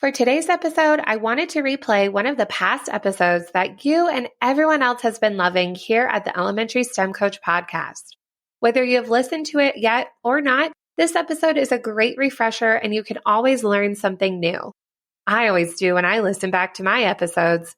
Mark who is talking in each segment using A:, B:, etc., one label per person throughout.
A: For today's episode, I wanted to replay one of the past episodes that you and everyone else has been loving here at the Elementary STEM Coach podcast. Whether you have listened to it yet or not, this episode is a great refresher and you can always learn something new. I always do when I listen back to my episodes.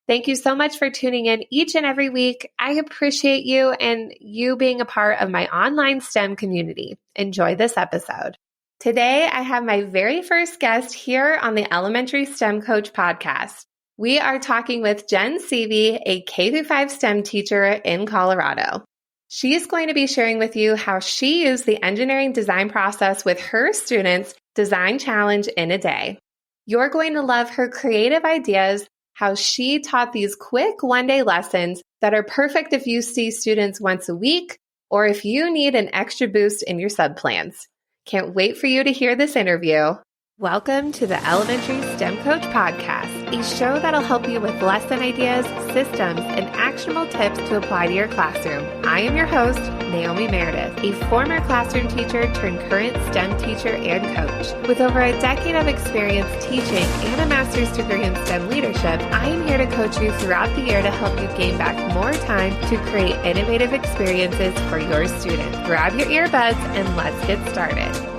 A: Thank you so much for tuning in each and every week. I appreciate you and you being a part of my online STEM community. Enjoy this episode. Today, I have my very first guest here on the Elementary STEM Coach podcast. We are talking with Jen Sevvy, a K-5 STEM teacher in Colorado. She is going to be sharing with you how she used the engineering design process with her students' design challenge in a day. You're going to love her creative ideas, how she taught these quick one-day lessons that are perfect if you see students once a week or if you need an extra boost in your sub-plans. Can't wait for you to hear this interview. Welcome to the Elementary STEM Coach podcast, a show that'll help you with lesson ideas, systems, and actionable tips to apply to your classroom. I am your host, Naomi Meredith, a former classroom teacher turned current STEM teacher and coach. With over a decade of experience teaching and a master's degree in STEM leadership, I am here to coach you throughout the year to help you gain back more time to create innovative experiences for your students. Grab your earbuds and let's get started.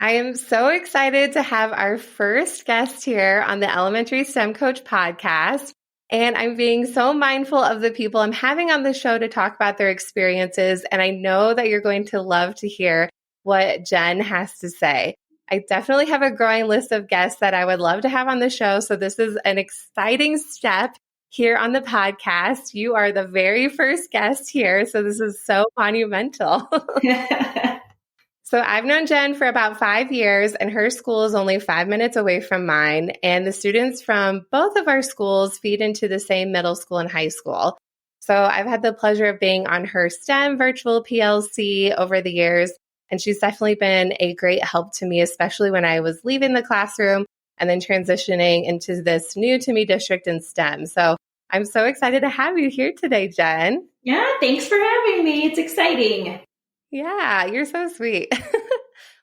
A: I am so excited to have our first guest here on the Elementary STEM Coach podcast. And I'm being so mindful of the people I'm having on the show to talk about their experiences. And I know that you're going to love to hear what Jen has to say. I definitely have a growing list of guests that I would love to have on the show. So this is an exciting step here on the podcast. You are the very first guest here. So this is so monumental. So I've known Jen for about 5 years, and her school is only 5 minutes away from mine. And the students from both of our schools feed into the same middle school and high school. So I've had the pleasure of being on her STEM virtual PLC over the years. And she's definitely been a great help to me, especially when I was leaving the classroom and then transitioning into this new to me district in STEM. So I'm so excited to have you here today, Jen.
B: Yeah, thanks for having me. It's exciting.
A: Yeah, you're so sweet.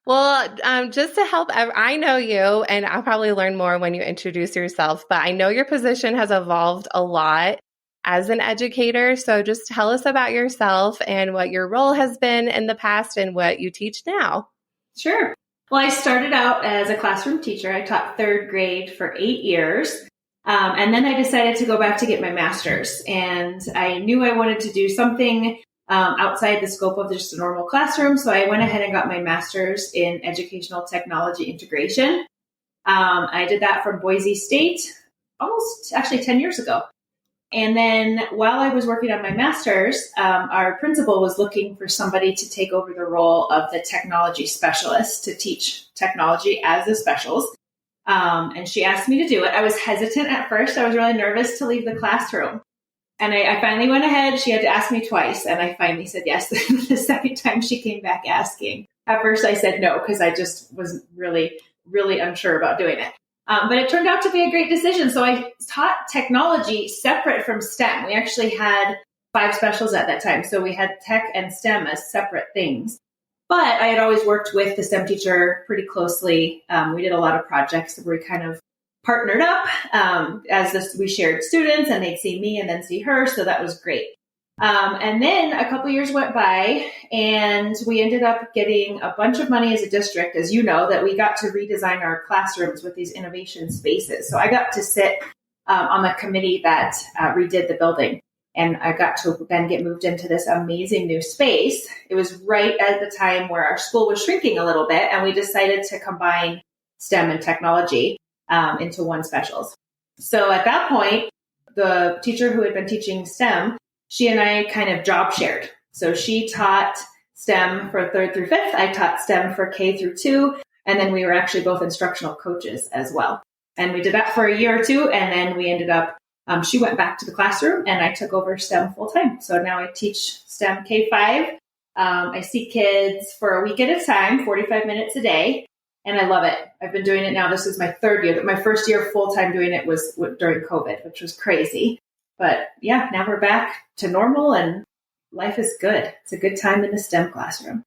A: Well, just to help, I know you, and I'll probably learn more when you introduce yourself, but I know your position has evolved a lot as an educator. So just tell us about yourself and what your role has been in the past and what you teach now.
B: Sure. Well, I started out as a classroom teacher. I taught third grade for 8 years. And then I decided to go back to get my master's. And I knew I wanted to do something outside the scope of just a normal classroom. So I went ahead and got my master's in educational technology integration. I did that from Boise State almost actually 10 years ago. And then while I was working on my master's, our principal was looking for somebody to take over the role of the technology specialist to teach technology as the specials. And she asked me to do it. I was hesitant at first. I was really nervous to leave the classroom. And I finally went ahead. She had to ask me twice, and I finally said yes. The second time she came back asking. At first I said no, because I just was really, really unsure about doing it. But it turned out to be a great decision. So I taught technology separate from STEM. We actually had 5 specials at that time. So we had tech and STEM as separate things. But I had always worked with the STEM teacher pretty closely. We did a lot of projects where we kind of partnered up we shared students, and they'd see me and then see her. So that was great. And then a couple years went by, and we ended up getting a bunch of money as a district, as you know, that we got to redesign our classrooms with these innovation spaces. So I got to sit on the committee that redid the building, and I got to then get moved into this amazing new space. It was right at the time where our school was shrinking a little bit, and we decided to combine STEM and technology into one specials. So at that point, the teacher who had been teaching STEM, she and I kind of job shared. So she taught STEM for 3rd through 5th. I taught STEM for K through 2. And then we were actually both instructional coaches as well. And we did that for a year or two. And then we ended up, she went back to the classroom and I took over STEM full time. So now I teach STEM K-5. I see kids for a week at a time, 45 minutes a day. And I love it. I've been doing it now. This is my 3rd year. My first year full-time doing it was during COVID, which was crazy. But yeah, now we're back to normal and life is good. It's a good time in the STEM classroom.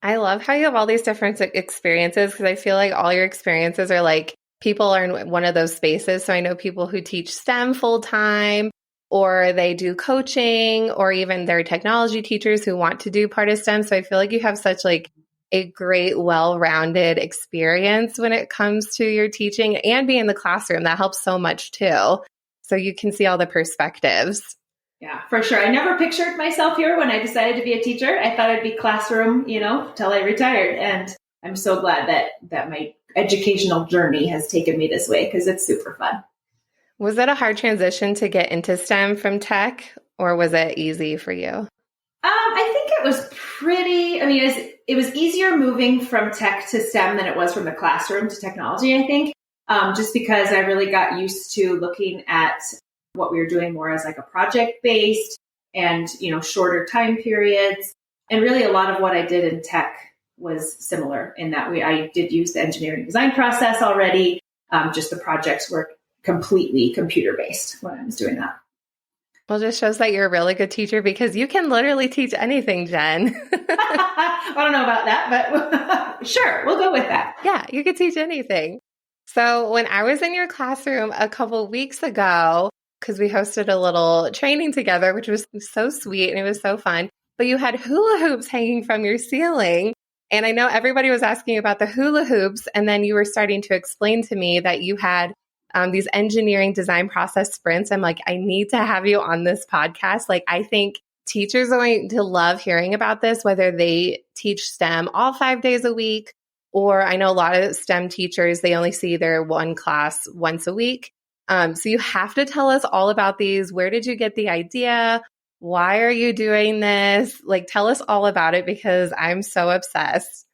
A: I love how you have all these different experiences because I feel like all your experiences are like people are in one of those spaces. So I know people who teach STEM full time or they do coaching or even they're technology teachers who want to do part of STEM. So I feel like you have such like a great, well-rounded experience when it comes to your teaching and being in the classroom. That helps so much too. So you can see all the perspectives.
B: Yeah, for sure. I never pictured myself here when I decided to be a teacher. I thought I'd be classroom, till I retired. And I'm so glad that my educational journey has taken me this way because it's super fun.
A: Was it a hard transition to get into STEM from tech, or was it easy for you?
B: I think it was it was easier moving from tech to STEM than it was from the classroom to technology, I think, just because I really got used to looking at what we were doing more as like a project-based and, shorter time periods. And really a lot of what I did in tech was similar in that I did use the engineering design process already. Just the projects were completely computer-based when I was doing that.
A: Well, it just shows that you're a really good teacher because you can literally teach anything, Jen.
B: I don't know about that, but sure, we'll go with that.
A: Yeah, you could teach anything. So when I was in your classroom a couple weeks ago, because we hosted a little training together, which was so sweet and it was so fun, but you had hula hoops hanging from your ceiling. And I know everybody was asking about the hula hoops. And then you were starting to explain to me that you had these engineering design process sprints. I'm like, I need to have you on this podcast. Like, I think teachers are going to love hearing about this, whether they teach STEM all 5 days a week, or I know a lot of STEM teachers, they only see their one class once a week. So you have to tell us all about these. Where did you get the idea? Why are you doing this? Like, tell us all about it because I'm so obsessed.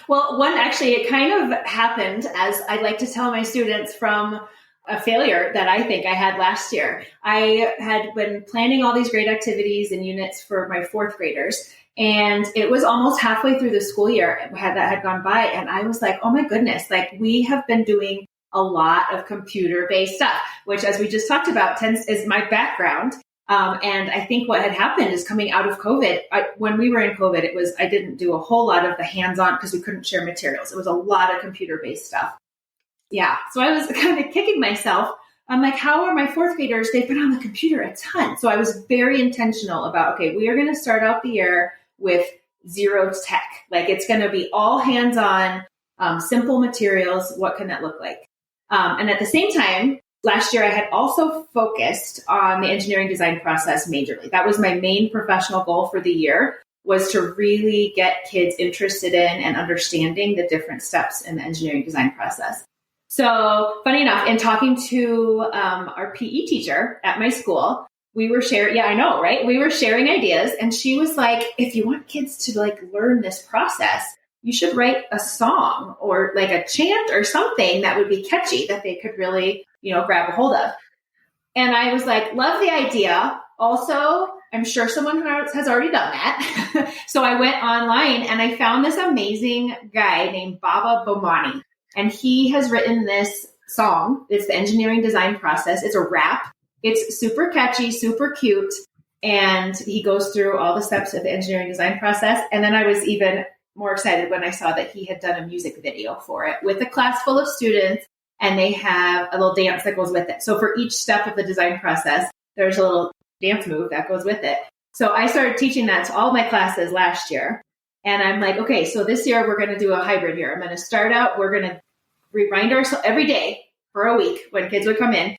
B: Well, it kind of happened, as I like to tell my students, from a failure that I think I had last year. I had been planning all these great activities and units for my fourth graders, and it was almost halfway through the school year that had gone by, and I was like, oh my goodness, like we have been doing a lot of computer-based stuff, which, as we just talked about, is my background. And I think what had happened is coming out of COVID, when we were in COVID, I didn't do a whole lot of the hands-on because we couldn't share materials. It was a lot of computer-based stuff. Yeah. So I was kind of kicking myself. I'm like, how are my fourth graders? They've been on the computer a ton. So I was very intentional about, okay, we are going to start out the year with zero tech. Like it's going to be all hands-on, simple materials. What can that look like? And at the same time, last year, I had also focused on the engineering design process majorly. That was my main professional goal for the year, was to really get kids interested in and understanding the different steps in the engineering design process. So funny enough, in talking to our PE teacher at my school, we were sharing, yeah, I know, right? We were sharing ideas, and she was like, if you want kids to like learn this process, you should write a song or like a chant or something that would be catchy that they could really, grab a hold of. And I was like, love the idea. Also, I'm sure someone has already done that. So I went online and I found this amazing guy named Baba Bomani. And he has written this song. It's the engineering design process. It's a rap. It's super catchy, super cute. And he goes through all the steps of the engineering design process. And then I was even more excited when I saw that he had done a music video for it with a class full of students, and they have a little dance that goes with it. So for each step of the design process, there's a little dance move that goes with it. So I started teaching that to all my classes last year. And I'm like, okay, so this year we're going to do a hybrid year. I'm going to start out, we're going to remind ourselves every day for a week when kids would come in.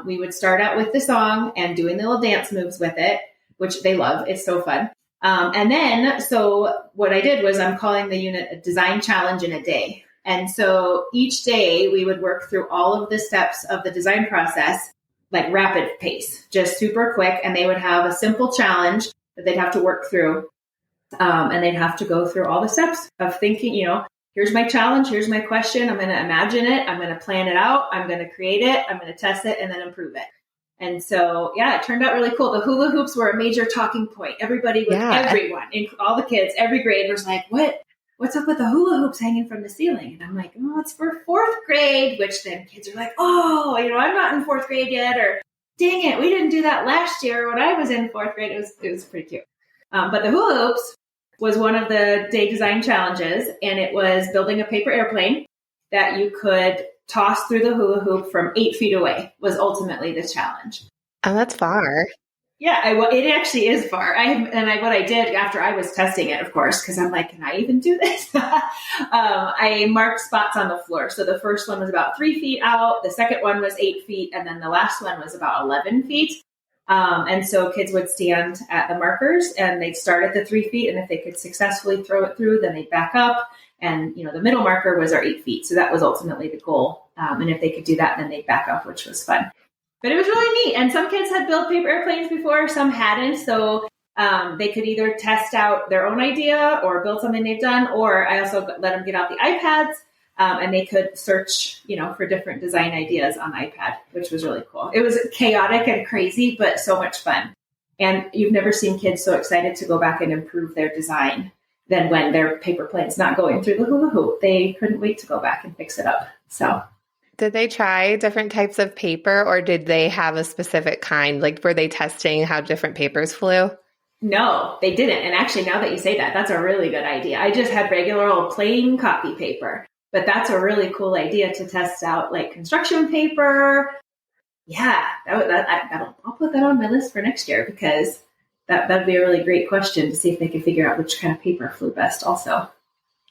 B: We would start out with the song and doing the little dance moves with it, which they love. It's so fun. And then, so what I did was I'm calling the unit a design challenge in a day. And so each day we would work through all of the steps of the design process, like rapid pace, just super quick. And they would have a simple challenge that they'd have to work through. And they'd have to go through all the steps of thinking, here's my challenge, here's my question. I'm going to imagine it. I'm going to plan it out. I'm going to create it. I'm going to test it and then improve it. And so, yeah, it turned out really cool. The hula hoops were a major talking point. Everybody, everyone, all the kids, every grade was like, what's up with the hula hoops hanging from the ceiling? And I'm like, oh, it's for fourth grade, which then kids are like, oh, I'm not in fourth grade yet, or dang it, we didn't do that last year when I was in fourth grade. It was pretty cute. But the hula hoops, was one of the day design challenges, and it was building a paper airplane that you could toss through the hula hoop from 8 feet away was ultimately the challenge.
A: Oh, that's far.
B: Yeah, it actually is far. What I did after I was testing it, of course, because I'm like, can I even do this? I marked spots on the floor. So the first one was about 3 feet out. The second one was 8 feet. And then the last one was about 11 feet. And so kids would stand at the markers and they'd start at the 3 feet. And if they could successfully throw it through, then they'd back up. And, the middle marker was our 8 feet. So that was ultimately the goal. And if they could do that, then they'd back up, which was fun. But it was really neat. And some kids had built paper airplanes before, some hadn't. So they could either test out their own idea or build something they've done. Or I also let them get out the iPads and they could search, for different design ideas on iPad, which was really cool. It was chaotic and crazy, but so much fun. And you've never seen kids so excited to go back and improve their design than when their paper plane's not going through the hula hoop. They couldn't wait to go back and fix it up. So.
A: Did they try different types of paper or did they have a specific kind? Like, were they testing how different papers flew?
B: No, they didn't. And actually, now that you say that, that's a really good idea. I just had regular old plain copy paper, but that's a really cool idea to test out like construction paper. Yeah, I'll put that on my list for next year because that'd be a really great question to see if they could figure out which kind of paper flew best also.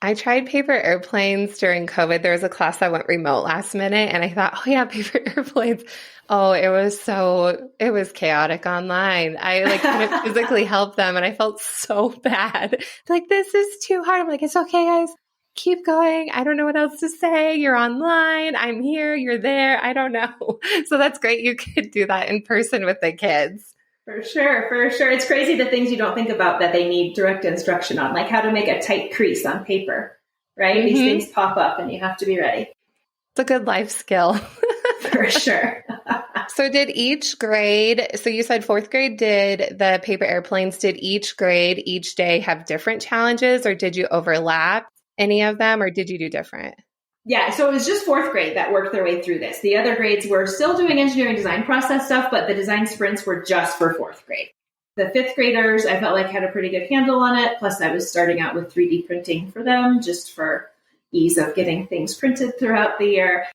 A: I tried paper airplanes during COVID. There was a class that went remote last minute and I thought, oh yeah, paper airplanes. Oh, it was chaotic online. I couldn't physically help them and I felt so bad. Like, this is too hard. I'm like, it's okay, guys. Keep going. I don't know what else to say. You're online. I'm here. You're there. I don't know. So that's great. You could do that in person with the kids.
B: For sure. It's crazy the things you don't think about that they need direct instruction on, like how to make a tight crease on paper, right? Mm-hmm. These things pop up and you have to be ready.
A: It's a good life skill.
B: For sure.
A: So did each grade, so you said fourth grade did the paper airplanes, did each grade each day have different challenges or did you overlap any of them or did you do different?
B: Yeah, so it was just fourth grade that worked their way through this. The other grades were still doing engineering design process stuff, but the design sprints were just for fourth grade. The fifth graders, I felt like had a pretty good handle on it. Plus, I was starting out with 3D printing for them just for ease of getting things printed throughout the year.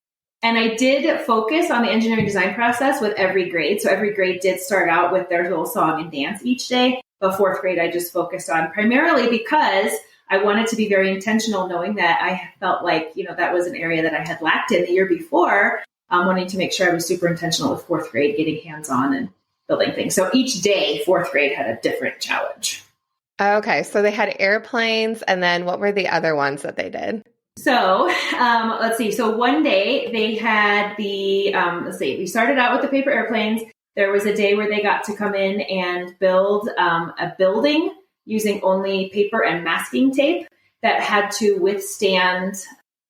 B: And I did focus on the engineering design process with every grade. So every grade did start out with their little song and dance each day. But fourth grade, I just focused on primarily because I wanted to be very intentional, knowing that I felt like, that was an area that I had lacked in the year before, wanting to make sure I was super intentional with fourth grade, getting hands-on and building things. So each day, fourth grade had a different challenge.
A: Okay. So they had airplanes. And then what were the other ones that they did?
B: So let's see. So one day they had we started out with the paper airplanes. There was a day where they got to come in and build a building using only paper and masking tape that had to withstand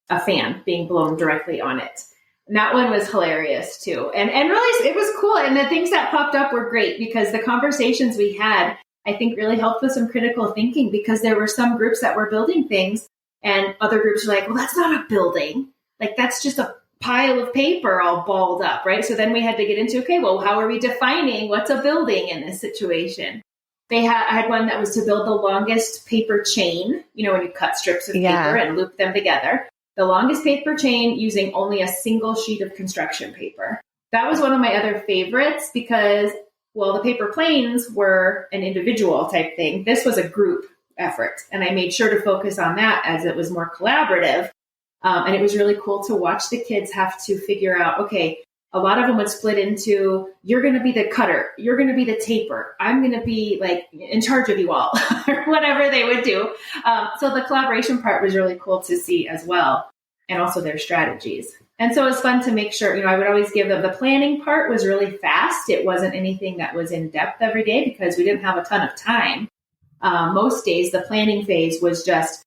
B: a fan being blown directly on it. And that one was hilarious too. And really, it was cool. And the things that popped up were great because the conversations we had, I think, really helped with some critical thinking because there were some groups that were building things and other groups were like, well, that's not a building. Like, that's just a pile of paper all balled up, right? So then we had to get into, okay, well, how are we defining what's a building in this situation? I had one that was to build the longest paper chain, when you cut strips of paper and loop them together. The longest paper chain using only a single sheet of construction paper. That was one of my other favorites because, well, the paper planes were an individual type thing. This was a group effort. And I made sure to focus on that as it was more collaborative. And it was really cool to watch the kids have to figure out, okay, a lot of them would split into, you're going to be the cutter, you're going to be the taper, I'm going to be like in charge of you all, or whatever they would do. So the collaboration part was really cool to see as well, and also their strategies. And so it was fun to make sure, I would always give them, the planning part was really fast. It wasn't anything that was in depth every day because we didn't have a ton of time. Most days, the planning phase was just,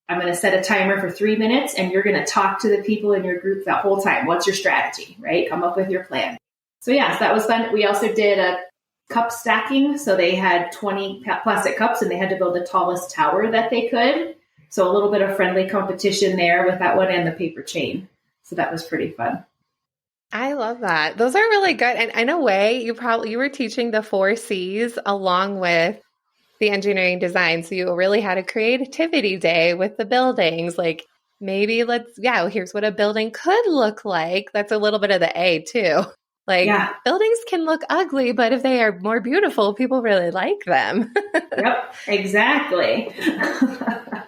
B: I'm going to set a timer for 3 minutes and you're going to talk to the people in your group that whole time. What's your strategy, right? Come up with your plan. So yes, that was fun. We also did a cup stacking. So they had 20 plastic cups and they had to build the tallest tower that they could. So a little bit of friendly competition there with that one and the paper chain. So that was pretty fun.
A: I love that. Those are really good. And in a way, you were teaching the 4 C's along with the engineering design. So you really had a creativity day with the buildings. Like maybe here's what a building could look like. That's a little bit of the A too. Like buildings can look ugly, but if they are more beautiful, people really like them.
B: Yep, exactly.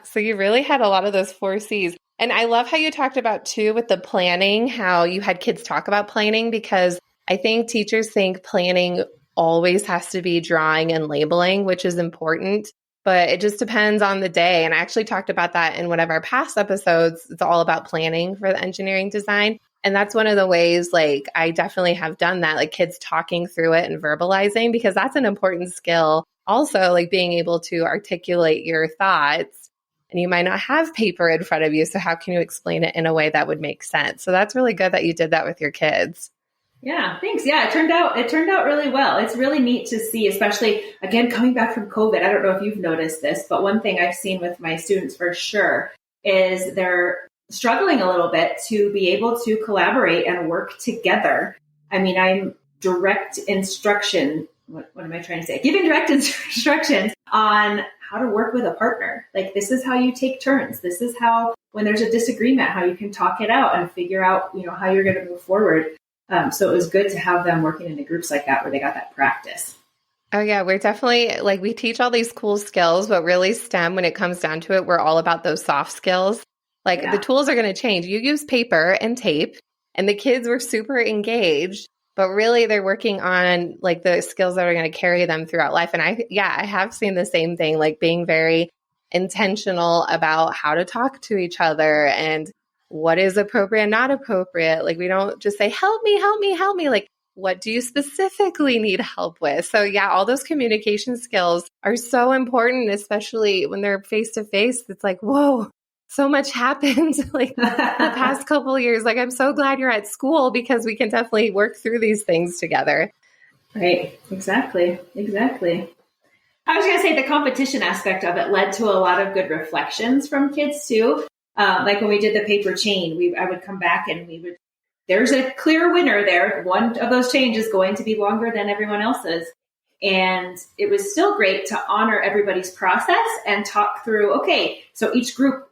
A: So you really had a lot of those 4 C's. And I love how you talked about too with the planning, how you had kids talk about planning, because I think teachers think planning always has to be drawing and labeling, which is important, but it just depends on the day. And I actually talked about that in one of our past episodes. It's all about planning for the engineering design. And that's one of the ways, like, I definitely have done that, like kids talking through it and verbalizing, because that's an important skill. Also, like being able to articulate your thoughts, and you might not have paper in front of you. So how can you explain it in a way that would make sense? So that's really good that you did that with your kids.
B: Yeah, thanks. Yeah, it turned out really well. It's really neat to see, especially again, coming back from COVID. I don't know if you've noticed this, but one thing I've seen with my students for sure is they're struggling a little bit to be able to collaborate and work together. I mean, I'm direct instruction. What am I trying to say? Giving direct instructions on how to work with a partner. Like, this is how you take turns. This is how, when there's a disagreement, how you can talk it out and figure out, how you're going to move forward. So it was good to have them working in the groups like that, where they got that practice.
A: Oh yeah, we're definitely, like, we teach all these cool skills, but really STEM, when it comes down to it, we're all about those soft skills. Like the tools are going to change. You use paper and tape, and the kids were super engaged, but really they're working on like the skills that are going to carry them throughout life. And I have seen the same thing, like being very intentional about how to talk to each other and what is appropriate and not appropriate. Like, we don't just say, help me, help me, help me. Like, what do you specifically need help with? So yeah, all those communication skills are so important, especially when they're face to face. It's like, whoa, so much happened like the past couple of years. Like, I'm so glad you're at school, because we can definitely work through these things together.
B: Right. Exactly. I was going to say the competition aspect of it led to a lot of good reflections from kids too. Like when we did the paper chain, I would come back and there's a clear winner there. One of those chains is going to be longer than everyone else's. And it was still great to honor everybody's process and talk through, okay, so each group,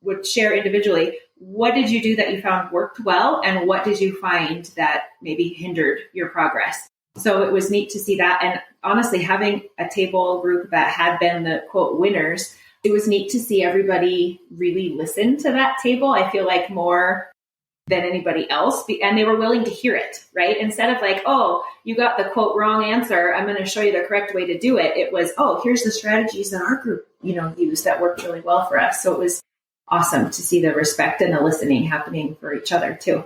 B: would share individually, what did you do that you found worked well? And what did you find that maybe hindered your progress? So it was neat to see that. And honestly, having a table group that had been the quote winners, it was neat to see everybody really listen to that table. I feel like more than anybody else. And they were willing to hear it, right? Instead of like, oh, you got the quote wrong answer, I'm going to show you the correct way to do it. It was, oh, here's the strategies that our group, used that worked really well for us. So it was awesome to see the respect and the listening happening for each other too.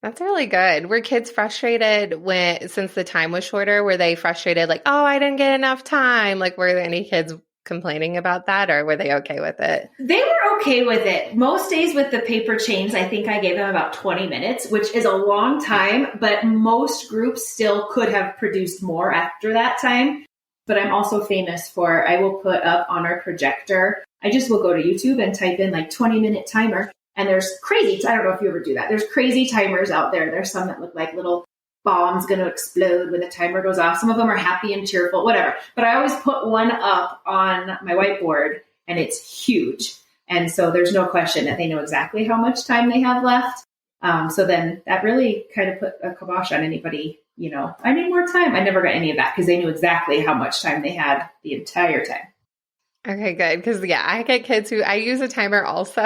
A: That's really good. Were kids frustrated since the time was shorter? Were they frustrated like, oh, I didn't get enough time? Like, were there any kids complaining about that, or were they okay with it?
B: They were okay with it. Most days with the paper chains, I think I gave them about 20 minutes, which is a long time, but most groups still could have produced more after that time. But I'm also famous for, I will put up on our projector, I just will go to YouTube and type in like 20-minute timer. And there's crazy, I don't know if you ever do that. There's crazy timers out there. There's some that look like little bombs going to explode when the timer goes off. Some of them are happy and cheerful, whatever. But I always put one up on my whiteboard, and it's huge. And so there's no question that they know exactly how much time they have left. So then that really kind of put a kibosh on anybody, I need more time. I never got any of that because they knew exactly how much time they had the entire time.
A: Okay, good. Because I get kids who I use a timer also.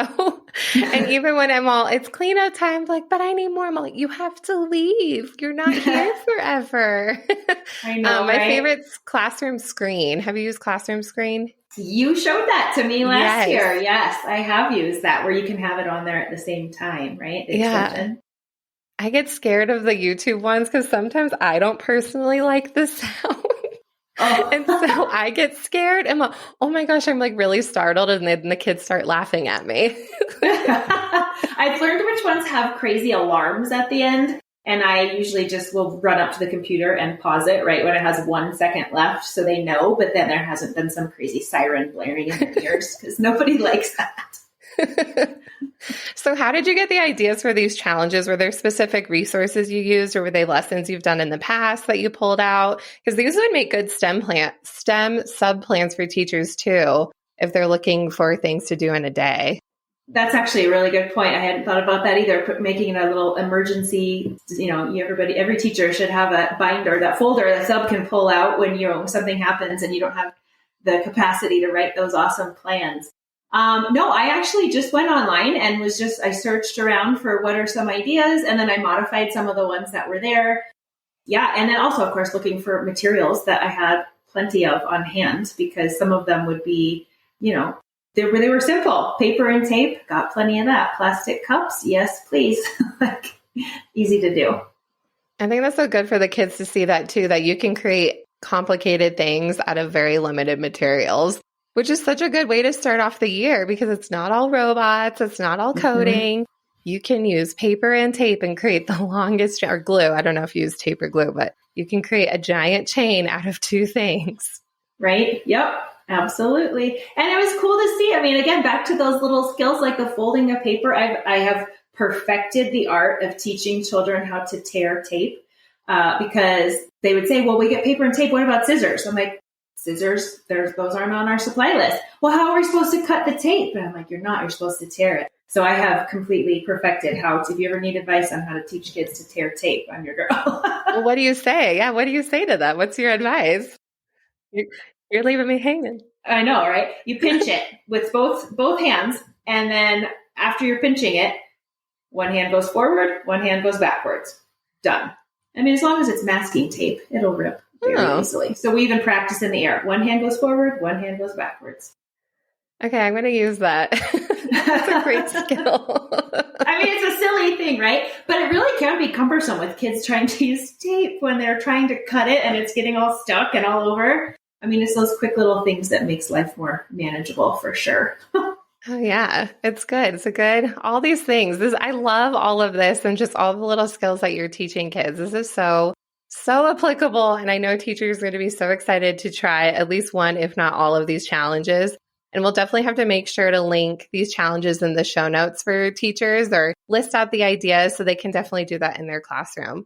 A: And even when it's cleanup time, like, but I need more. I'm like, you have to leave. You're not here forever.
B: I know,
A: my favorite's Classroom Screen. Have you used Classroom Screen?
B: You showed that to me last year. Yes, I have used that, where you can have it on there at the same time, right? The extension.
A: I get scared of the YouTube ones because sometimes I don't personally like the sound. Oh. And so I get scared. I'm like, oh my gosh, I'm like really startled. And then the kids start laughing at me.
B: I've learned which ones have crazy alarms at the end. And I usually just will run up to the computer and pause it right when it has 1 second left, so they know. But then there hasn't been some crazy siren blaring in their ears, because nobody likes that.
A: So how did you get the ideas for these challenges? Were there specific resources you used, or were they lessons you've done in the past that you pulled out? Because these would make good STEM sub-plans for teachers too, if they're looking for things to do in a day.
B: That's actually a really good point. I hadn't thought about that either. Making a little emergency, every teacher should have a binder, that folder that sub can pull out when something happens and you don't have the capacity to write those awesome plans. No, I actually just went online and I searched around for what are some ideas, and then I modified some of the ones that were there. Yeah. And then also, of course, looking for materials that I had plenty of on hand, because some of them would be, they were simple. Paper and tape, got plenty of that. Plastic cups, yes, please. Easy to do.
A: I think that's so good for the kids to see that too, that you can create complicated things out of very limited materials, which is such a good way to start off the year, because it's not all robots, it's not all coding. You can use paper and tape and create the longest, or glue. I don't know if you use tape or glue, but you can create a giant chain out of two things.
B: Right? Yep. Absolutely. And it was cool to see. I mean, again, back to those little skills like the folding of paper. I have perfected the art of teaching children how to tear tape, because they would say, well, we get paper and tape. What about scissors? I'm like, scissors, those aren't on our supply list. Well, how are we supposed to cut the tape? And I'm like, you're not. You're supposed to tear it. So I have completely perfected if you ever need advice on how to teach kids to tear tape, I'm your girl.
A: Well, what do you say? Yeah, what do you say to them? What's your advice? You're leaving me hanging.
B: I know, right? You pinch it with both hands, and then after you're pinching it, one hand goes forward, one hand goes backwards. Done. I mean, as long as it's masking tape, it'll rip very easily. So we even practice in the air. One hand goes forward, one hand goes backwards.
A: Okay, I'm going to use that. That's a great skill.
B: I mean, it's a silly thing, right? But it really can be cumbersome with kids trying to use tape when they're trying to cut it and it's getting all stuck and all over. I mean, it's those quick little things that makes life more manageable for sure.
A: Oh, yeah. It's good. All these things. I love all of this and just all the little skills that you're teaching kids. This is so applicable. And I know teachers are going to be so excited to try at least one, if not all of these challenges. And we'll definitely have to make sure to link these challenges in the show notes for teachers, or list out the ideas so they can definitely do that in their classroom.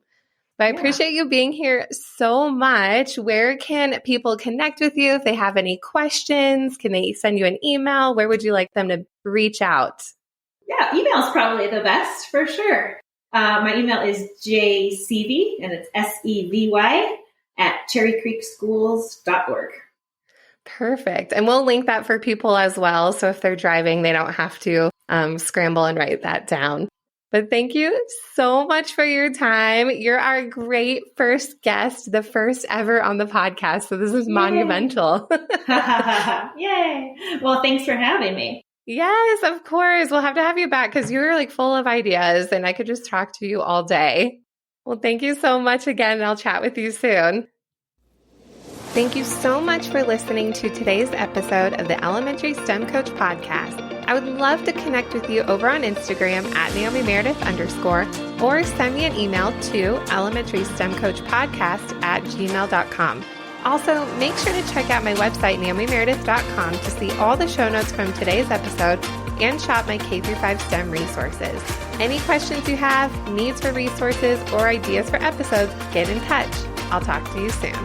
A: But I appreciate you being here so much. Where can people connect with you if they have any questions? Can they send you an email? Where would you like them to reach out?
B: Yeah, email is probably the best for sure. My email is jsevvy, and it's SEVY @cherrycreekschools.org.
A: Perfect. And we'll link that for people as well. So if they're driving, they don't have to scramble and write that down. But thank you so much for your time. You're our great first guest, the first ever on the podcast. So this is monumental.
B: Yay. Well, thanks for having me.
A: Yes, of course. We'll have to have you back because you're full of ideas and I could just talk to you all day. Well, thank you so much again. And I'll chat with you soon. Thank you so much for listening to today's episode of the Elementary STEM Coach Podcast. I would love to connect with you over on Instagram @NaomiMeredith_, or send me an email to elementarystemcoachpodcast@gmail.com. Also, make sure to check out my website, naomimeredith.com, to see all the show notes from today's episode and shop my K-5 STEM resources. Any questions you have, needs for resources, or ideas for episodes, get in touch. I'll talk to you soon.